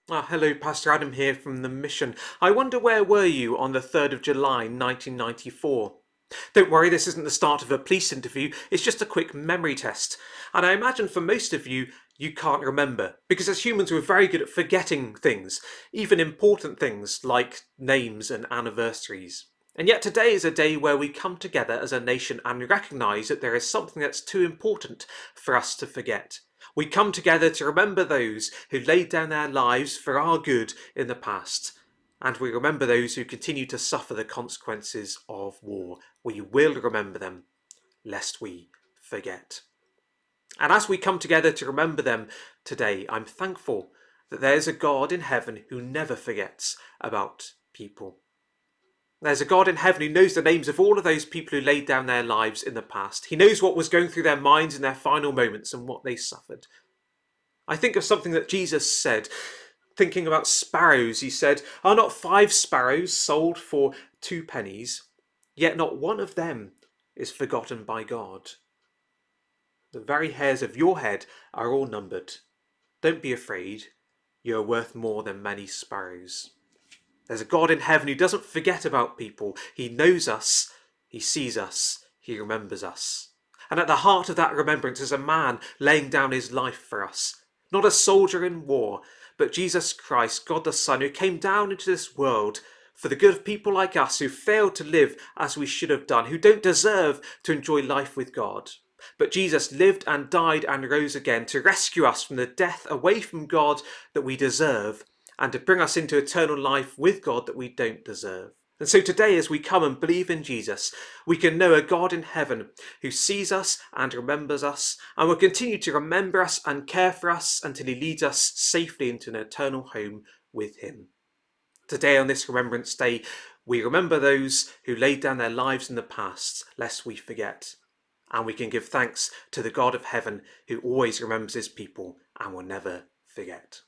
Hello, Pastor Adam here from the Mission. I wonder where were you on the 3rd of July 1994? Don't worry, this isn't the start of a police interview, it's just a quick memory test. And I imagine for most of you, you can't remember, because as humans we're very good at forgetting things, even important things like names and anniversaries. And yet today is a day where we come together as a nation and recognise that there is something that's too important for us to forget. We come together to remember those who laid down their lives for our good in the past. And we remember those who continue to suffer the consequences of war. We will remember them, lest we forget. And as we come together to remember them today, I'm thankful that there's a God in heaven who never forgets about people. There's a God in heaven who knows the names of all of those people who laid down their lives in the past. He knows what was going through their minds in their final moments and what they suffered. I think of something that Jesus said, thinking about sparrows. He said, "Are not 5 sparrows sold for 2 pennies? Yet not one of them is forgotten by God." The very hairs of your head are all numbered. Don't be afraid. You are worth more than many sparrows. There's a God in heaven who doesn't forget about people. He knows us, he sees us, he remembers us. And at the heart of that remembrance is a man laying down his life for us. Not a soldier in war, but Jesus Christ, God the Son, who came down into this world for the good of people like us who failed to live as we should have done, who don't deserve to enjoy life with God. But Jesus lived and died and rose again to rescue us from the death away from God that we deserve and to bring us into eternal life with God that we don't deserve. And so today, as we come and believe in Jesus, we can know a God in heaven who sees us and remembers us and will continue to remember us and care for us until he leads us safely into an eternal home with him. Today, on this Remembrance Day, we remember those who laid down their lives in the past, lest we forget. And we can give thanks to the God of heaven who always remembers his people and will never forget.